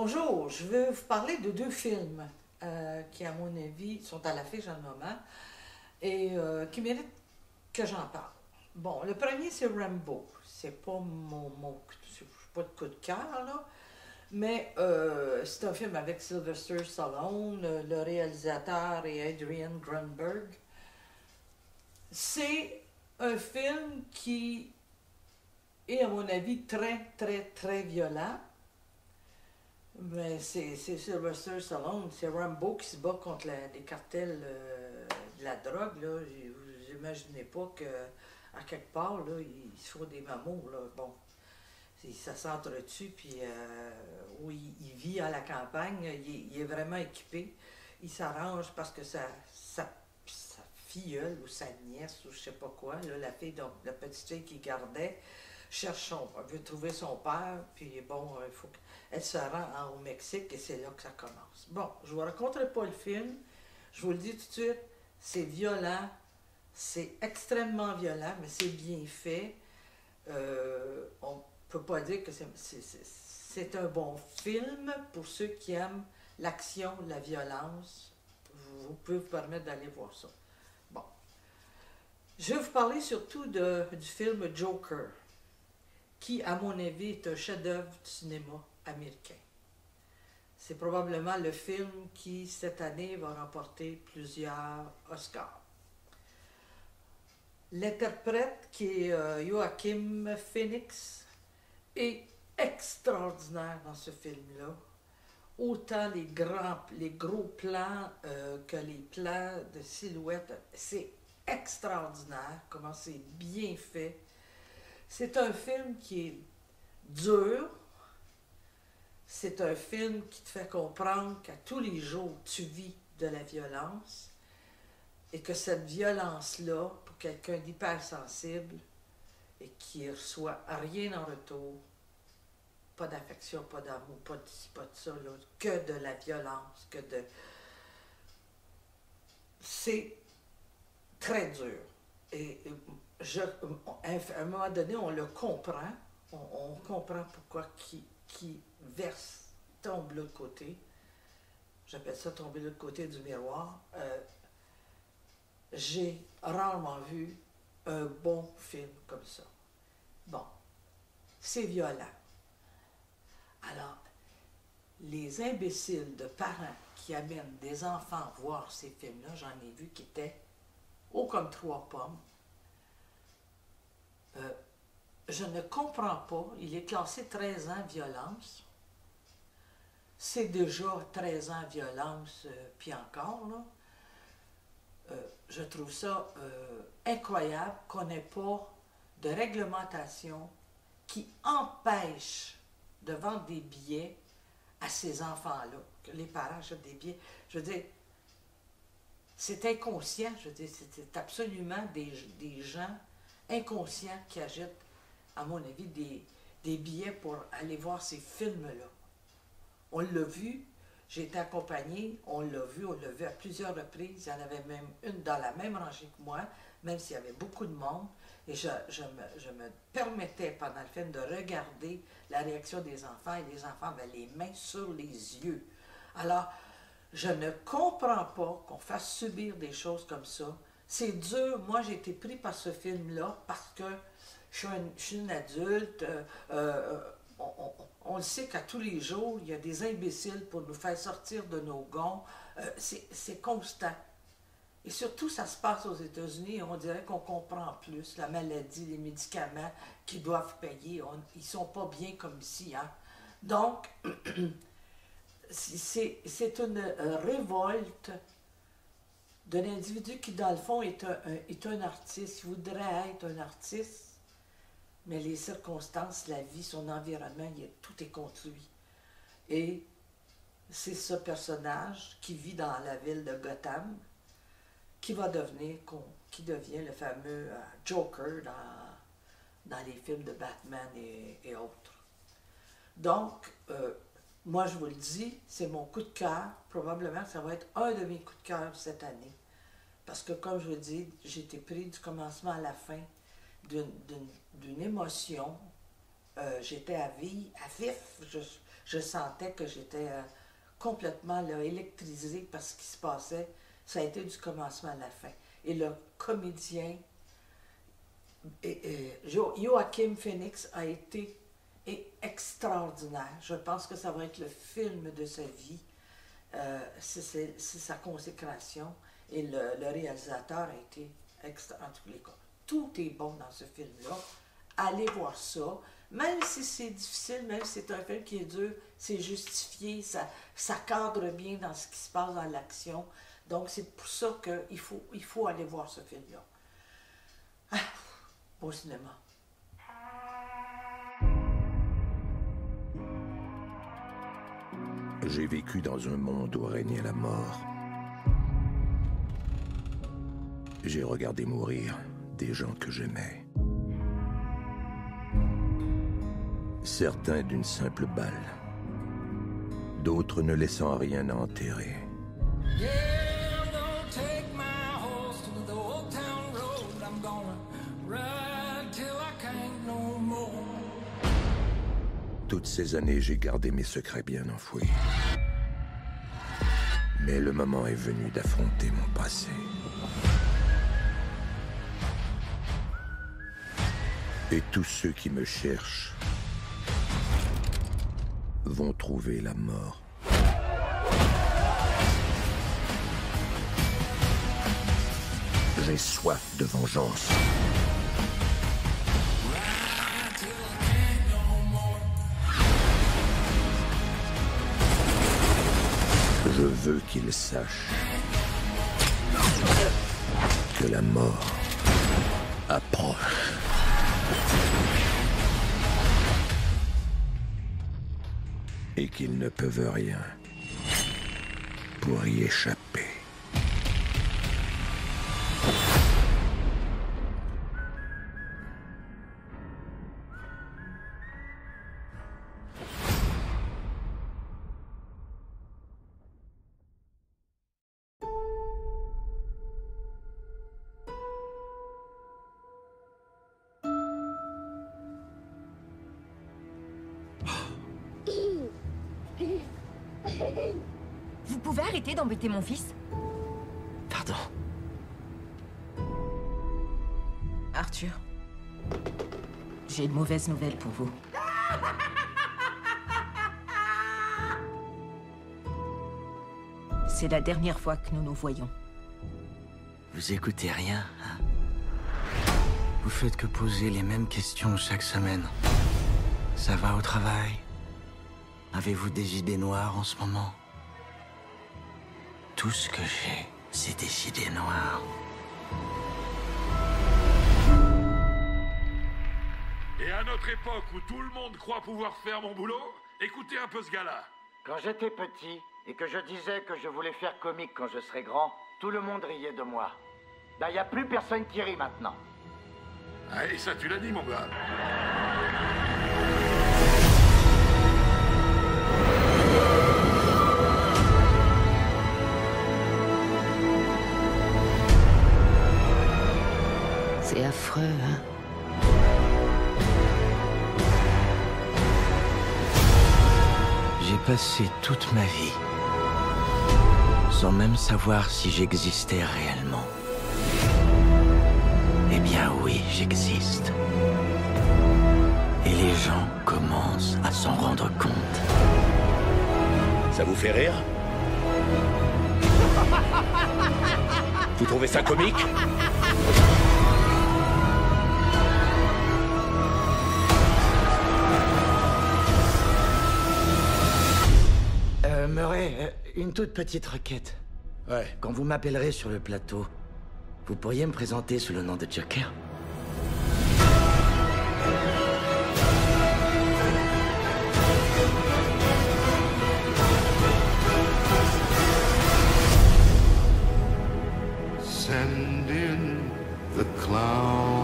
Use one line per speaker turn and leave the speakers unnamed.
Bonjour, je veux vous parler de deux films qui, à mon avis, sont à l'affiche en ce moment et qui méritent que j'en parle. Bon, le premier, c'est Rambo. C'est pas c'est pas de coup de cœur, là, mais c'est un film avec Sylvester Stallone, le réalisateur et Adrian Grunberg. C'est un film qui est, à mon avis, très, très, très violent. Mais c'est Sylvester Stallone, c'est Rambo qui se bat contre les cartels de la drogue. Là. Vous imaginez pas qu'à quelque part, là, ils se font des mamots. Là. Bon, ça s'entretue, puis où il vit à la campagne, il est vraiment équipé. Il s'arrange parce que sa filleule ou sa nièce ou je sais pas quoi, là, la fille, donc la petite fille qu'il gardait, veut trouver son père, puis bon, il faut qu'elle se rend au Mexique et c'est là que ça commence. Bon, je ne vous raconterai pas le film, je vous le dis tout de suite, c'est violent, c'est extrêmement violent, mais c'est bien fait. On ne peut pas dire que c'est un bon film pour ceux qui aiment l'action, la violence. Vous pouvez vous permettre d'aller voir ça. Bon. Je vais vous parler surtout du film Joker, qui, à mon avis, est un chef-d'œuvre du cinéma américain. C'est probablement le film qui, cette année, va remporter plusieurs Oscars. L'interprète, qui est Joaquin Phoenix, est extraordinaire dans ce film-là. Autant les gros plans que les plans de silhouette. C'est extraordinaire, comment c'est bien fait. C'est un film qui est dur. C'est un film qui te fait comprendre qu'à tous les jours, tu vis de la violence et que cette violence-là, pour quelqu'un d'hypersensible et qui ne reçoit rien en retour, pas d'affection, pas d'amour, pas de ci, pas de ça, là, que de la violence, c'est très dur. Et à un moment donné, on le comprend. On comprend pourquoi qui verse, tombe de l'autre côté. J'appelle ça tomber de l'autre côté du miroir. J'ai rarement vu un bon film comme ça. Bon, c'est violent. Alors, les imbéciles de parents qui amènent des enfants voir ces films-là, j'en ai vu qui étaient haut comme trois pommes. Je ne comprends pas. Il est classé 13 ans violence. C'est déjà 13 ans violence, puis encore, là. Je trouve ça incroyable qu'on n'ait pas de réglementation qui empêche de vendre des billets à ces enfants-là, que les parents achètent des billets. Je veux dire, c'est inconscient, je veux dire, c'est absolument des gens inconscients qui achètent, à mon avis, des billets pour aller voir ces films-là. On l'a vu, j'ai été accompagnée, on l'a vu à plusieurs reprises. Il y en avait même une dans la même rangée que moi, même s'il y avait beaucoup de monde. Et je me permettais pendant le film de regarder la réaction des enfants et les enfants avaient les mains sur les yeux. Alors, je ne comprends pas qu'on fasse subir des choses comme ça. C'est dur. Moi, j'ai été pris par ce film-là parce que je suis une adulte. On le sait qu'à tous les jours, il y a des imbéciles pour nous faire sortir de nos gonds. C'est constant. Et surtout, ça se passe aux États-Unis et on dirait qu'on comprend plus la maladie, les médicaments qu'ils doivent payer. Ils ne sont pas bien comme ici. Hein? Donc, c'est une révolte d'un individu qui, dans le fond, est un artiste. Il voudrait être un artiste, mais les circonstances, la vie, son environnement, tout est contre lui. Et c'est ce personnage qui vit dans la ville de Gotham qui devient le fameux Joker dans les films de Batman et autres. Donc, moi je vous le dis, c'est mon coup de cœur. Probablement que ça va être un de mes coups de cœur cette année. Parce que, comme je vous dis, j'ai été pris du commencement à la fin d'une émotion. J'étais à vif. je sentais que j'étais complètement là, électrisée par ce qui se passait. Ça a été du commencement à la fin. Et le comédien, Joaquin Phoenix, a été extraordinaire. Je pense que ça va être le film de sa vie. C'est sa consécration. Et le réalisateur a été extra. En tous les cas, tout est bon dans ce film-là. Allez voir ça. Même si c'est difficile, même si c'est un film qui est dur, c'est justifié, ça cadre bien dans ce qui se passe dans l'action. Donc, c'est pour ça qu'il faut aller voir ce film-là. Ah, au cinéma.
J'ai vécu dans un monde où régnait la mort. J'ai regardé mourir des gens que j'aimais. Certains d'une simple balle. D'autres ne laissant rien à enterrer. Toutes ces années, j'ai gardé mes secrets bien enfouis. Mais le moment est venu d'affronter mon passé. Et tous ceux qui me cherchent vont trouver la mort. J'ai soif de vengeance. Je veux qu'ils sachent que la mort approche. Et qu'ils ne peuvent rien pour y échapper.
Vous pouvez arrêter d'embêter mon fils?
Pardon.
Arthur, j'ai une mauvaise nouvelle pour vous. C'est la dernière fois que nous nous voyons.
Vous écoutez rien, hein? Vous faites que poser les mêmes questions chaque semaine. Ça va au travail? Avez-vous des idées noires en ce moment? Tout ce que j'ai, c'est des idées noires.
Et à notre époque où tout le monde croit pouvoir faire mon boulot, écoutez un peu ce gars-là.
Quand j'étais petit et que je disais que je voulais faire comique quand je serais grand, tout le monde riait de moi. Ben, y a plus personne qui rit maintenant.
Ah, et ça, tu l'as dit, mon gars.
C'est affreux, hein?
J'ai passé toute ma vie sans même savoir si j'existais réellement. Eh bien oui, j'existe. Et les gens commencent à s'en rendre compte.
Ça vous fait rire? Vous trouvez ça comique?
Murray, une toute petite requête.
Ouais.
Quand vous m'appellerez sur le plateau, vous pourriez me présenter sous le nom de Joker?
Send in the clown.